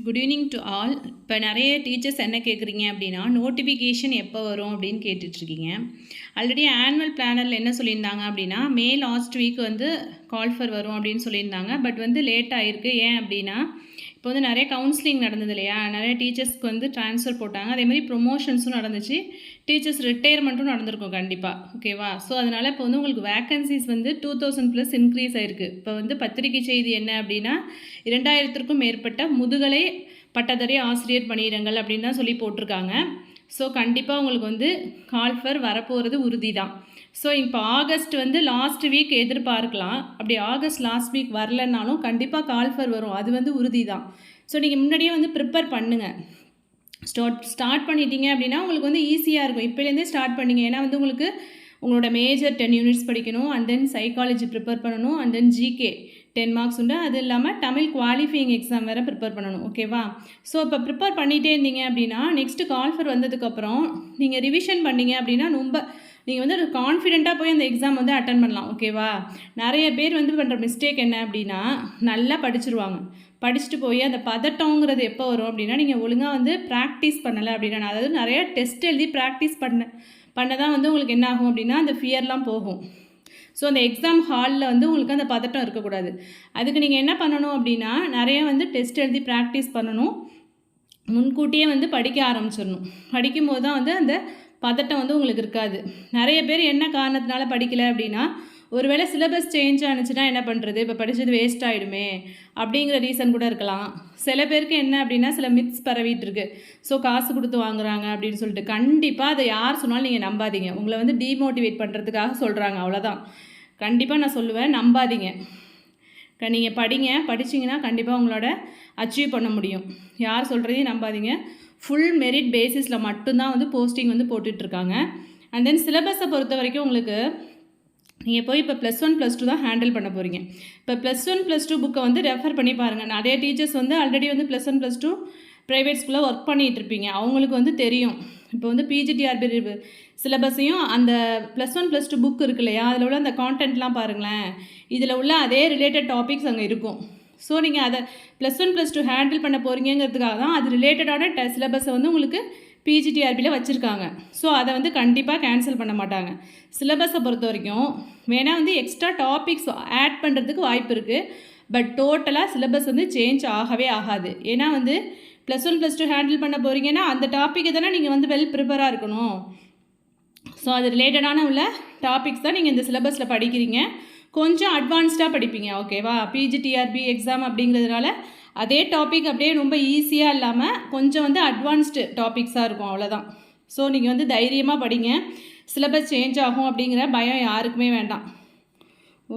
Good evening to all. இப்போ நிறைய teachers என்ன கேட்குறீங்க அப்படின்னா, நோட்டிஃபிகேஷன் எப்போ வரும் அப்படின்னு கேட்டுட்ருக்கீங்க. ஆல்ரெடி ஆனுவல் பிளானரில் என்ன சொல்லியிருந்தாங்க அப்படின்னா, மே லாஸ்ட் வீக் வந்து கால் ஃபர் வரும் அப்படின்னு சொல்லியிருந்தாங்க. பட் வந்து லேட் ஆகிருக்கு. ஏன் அப்படின்னா, இப்போ வந்து நிறைய கவுன்சிலிங் நடந்தது இல்லையா, நிறைய டீச்சர்ஸ்க்கு வந்து ட்ரான்ஸ்ஃபர் போட்டாங்க. அதே மாதிரி ப்ரொமோஷன்ஸும் நடந்துச்சு, டீச்சர்ஸ் ரிட்டையர்மெண்ட்டும் நடந்திருக்கும் கண்டிப்பாக. ஓகேவா? ஸோ அதனால் இப்போ வந்து உங்களுக்கு வேக்கன்சிஸ் வந்து 2000+ இன்க்ரீஸ் ஆகிருக்கு. இப்போ வந்து பத்திரிகை செய்தி என்ன அப்படின்னா, 2000க்கும் மேற்பட்ட முதுகலை பட்டதாரி ஆசிரியர் பணியிடங்கள் அப்படின்னு தான் சொல்லி போட்டிருக்காங்க. ஸோ கண்டிப்பாக உங்களுக்கு வந்து கால் ஃபர் வரப்போகிறது உறுதி தான். ஸோ இப்போ ஆகஸ்ட் வந்து லாஸ்ட் வீக் எதிர்பார்க்கலாம். அப்படி ஆகஸ்ட் லாஸ்ட் வீக் வரலன்னாலும் கண்டிப்பாக கால் ஃபர் வரும், அது வந்து உறுதி தான். ஸோ நீங்கள் முன்னாடியே வந்து ப்ரிப்பேர் பண்ணுங்கள். ஸ்டார்ட் பண்ணிட்டீங்க அப்படின்னா உங்களுக்கு வந்து ஈஸியாக இருக்கும். இப்போலேருந்தே ஸ்டார்ட் பண்ணிங்க. ஏன்னா வந்து உங்களுக்கு உங்களோட மேஜர் 10 யூனிட்ஸ் படிக்கணும், அண்ட் தென் சைக்காலஜி ப்ரிப்பேர் பண்ணணும், அண்ட் தென் ஜிகே 10 மார்க்ஸ் உண்டு. அது இல்லாமல் தமிழ் குவாலிஃபையிங் எக்ஸாம் வேறு ப்ரிப்பேர் பண்ணணும். ஓகேவா? ஸோ இப்போ ப்ரிப்பேர் பண்ணிகிட்டே இருந்தீங்க அப்படின்னா நெக்ஸ்ட்டு கால் ஃபர் வந்ததுக்கப்புறம் நீங்கள் ரிவிஷன் பண்ணிங்க அப்படின்னா ரொம்ப நீங்கள் வந்து ஒரு கான்ஃபிடெண்ட்டாக போய் அந்த எக்ஸாம் வந்து அட்டன் பண்ணலாம். ஓகேவா? நிறைய பேர் வந்து பண்ணுற மிஸ்டேக் என்ன அப்படின்னா, நல்லா படிச்சிருவாங்க. படிச்சுட்டு போய் அந்த பதட்டங்கிறது எப்போ வரும் அப்படின்னா, நீங்கள் ஒழுங்காக வந்து ப்ராக்டிஸ் பண்ணலை அப்படின்னா, அதாவது நிறைய டெஸ்ட் எழுதி ப்ராக்டிஸ் பண்ண தான் வந்து உங்களுக்கு என்ன ஆகும் அப்படின்னா, அந்த ஃபியர்லாம் போகும். ஸோ அந்த எக்ஸாம் ஹாலில் வந்து உங்களுக்கு அந்த பதட்டம் இருக்கக்கூடாது. அதுக்கு நீங்கள் என்ன பண்ணணும் அப்படின்னா, நிறைய வந்து டெஸ்ட் எழுதி ப்ராக்டிஸ் பண்ணணும். முன்கூட்டியே வந்து படிக்க ஆரம்பிச்சிடணும். படிக்கும்போது தான் வந்து அந்த பதட்டம் வந்து உங்களுக்கு இருக்காது. நிறைய பேர் என்ன காரணத்தினால படிக்கலை அப்படின்னா, ஒருவேளை சிலபஸ் சேஞ்ச் ஆனிச்சுன்னா என்ன பண்ணுறது, இப்போ படித்தது வேஸ்ட் ஆகிடுமே அப்படிங்கிற ரீசன் கூட இருக்கலாம். சில பேருக்கு என்ன அப்படின்னா, சில மித்ஸ் பரவிட்டு இருக்கு. ஸோ காசு கொடுத்து வாங்குறாங்க அப்படின்னு சொல்லிட்டு. கண்டிப்பாக அதை யார் சொன்னாலும் நீங்கள் நம்பாதீங்க. உங்களை வந்து டீமோட்டிவேட் பண்ணுறதுக்காக சொல்கிறாங்க, அவ்வளோதான். கண்டிப்பாக நான் சொல்லுவேன், நம்பாதீங்க. நீங்கள் படிங்க. படிச்சிங்கன்னா கண்டிப்பாக உங்களோட அச்சீவ் பண்ண முடியும். யார் சொல்கிறதையும் நம்பாதீங்க. ஃபுல் மெரிட் பேசிஸில் மட்டும்தான் வந்து போஸ்டிங் வந்து போட்டுட்ருக்காங்க. அண்ட் தென் சிலபஸை பொறுத்த வரைக்கும் உங்களுக்கு நீங்கள் போய் இப்போ +1 +2 தான் ஹேண்டில் பண்ண போகிறீங்க. இப்போ +1 +2 புக்கை வந்து ரெஃபர் பண்ணி பாருங்கள். நிறைய டீச்சர்ஸ் வந்து ஆல்ரெடி வந்து +1 +2 ப்ரைவேட் ஸ்கூலில் ஒர்க் பண்ணிகிட்டு இருப்பீங்க. அவங்களுக்கு வந்து தெரியும். இப்போ வந்து பிஜிடிஆர்பி சிலபஸையும் அந்த +1 +2 புக் இருக்கு இல்லையா, அதில் உள்ள அந்த கான்டென்ட்லாம் பாருங்களேன். இதில் உள்ள அதே ரிலேட்டட் டாபிக்ஸ் அங்கே இருக்கும். ஸோ நீங்கள் அதை +1 +2 ஹேண்டில் பண்ண போகிறீங்கிறதுக்காக தான் அது ரிலேட்டடான சிலபஸை வந்து உங்களுக்கு பிஜிடிஆர்பியில் வச்சுருக்காங்க. ஸோ அதை வந்து கண்டிப்பாக கேன்சல் பண்ண மாட்டாங்க. சிலபஸை பொறுத்த வரைக்கும் வேணால் வந்து எக்ஸ்ட்ரா டாபிக்ஸ் ஆட் பண்ணுறதுக்கு வாய்ப்பு இருக்குது. பட் டோட்டலாக சிலபஸ் வந்து சேஞ்ச் ஆகவே ஆகாது. ஏன்னா வந்து +1 +2 ஹேண்டில் பண்ண போகிறீங்கன்னா அந்த டாப்பிக்கை தானே நீங்கள் வந்து வெல் ப்ரிப்பராக இருக்கணும். ஸோ அது ரிலேட்டடான உள்ள டாபிக்ஸ் தான் நீங்கள் இந்த சிலபஸில் படிக்கிறீங்க. கொஞ்சம் அட்வான்ஸ்டாக படிப்பீங்க. ஓகேவா? பிஜிடிஆர்பி எக்ஸாம் அப்படிங்கிறதுனால அதே டாபிக் அப்படியே ரொம்ப ஈஸியாக இல்லாமல் கொஞ்சம் வந்து அட்வான்ஸ்டு டாபிக்ஸாக இருக்கும், அவ்வளோதான். ஸோ நீங்கள் வந்து தைரியமாக படிங்க. சிலபஸ் சேஞ்ச் ஆகும் அப்படிங்கிற பயம் யாருக்குமே வேண்டாம்.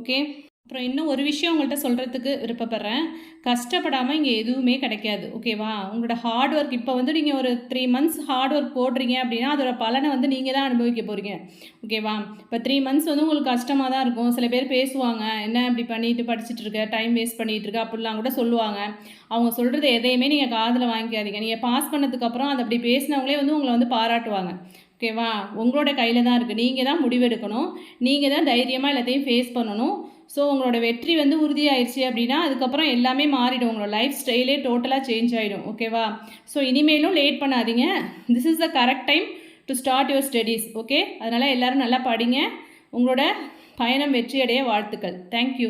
ஓகே. அப்புறம் இன்னும் ஒரு விஷயம் உங்கள்கிட்ட சொல்கிறதுக்கு விருப்பப்படுறேன். கஷ்டப்படாமல் இங்கே எதுவுமே கிடைக்காது. ஓகேவா? உங்களோட ஹார்ட் ஒர்க் இப்போ வந்து நீங்கள் ஒரு 3 மந்த்ஸ் ஹார்ட் ஒர்க் போடுறீங்க அப்படின்னா அதோட பலனை வந்து நீங்கள் தான் அனுபவிக்க போகிறீங்க. ஓகேவா? இப்போ 3 மந்த்ஸ் வந்து உங்களுக்கு கஷ்டமாக தான் இருக்கும். சில பேர் பேசுவாங்க, என்ன இப்படி பண்ணிட்டு படிச்சுட்டு இருக்க, டைம் வேஸ்ட் பண்ணிகிட்டு இருக்க அப்படிலாம் கூட சொல்லுவாங்க. அவங்க சொல்கிறது எதையுமே நீங்கள் காதில் வாங்கிக்காதீங்க. நீங்கள் பாஸ் பண்ணதுக்கப்புறம் அதை அப்படி பேசினவங்களே வந்து உங்களை வந்து பாராட்டுவாங்க. ஓகேவா? உங்களோட கையில் தான் இருக்குது. நீங்கள் தான் முடிவெடுக்கணும். நீங்கள் தான் தைரியமாக எல்லாத்தையும் ஃபேஸ் பண்ணணும். ஸோ உங்களோட வெற்றி வந்து உறுதியாயிடுச்சு அப்படின்னா அதுக்கப்புறம் எல்லாமே மாறிடும். உங்களோட லைஃப் ஸ்டைலே டோட்டலாக சேஞ்ச் ஆகிடும். ஓகேவா? ஸோ இனிமேலும் லேட் பண்ணாதீங்க. This is the correct time to start your studies. Okay? அதனால் எல்லோரும் நல்லா படிங்க. உங்களோட பயணம் வெற்றியடைய வாழ்த்துக்கள். தேங்க்யூ.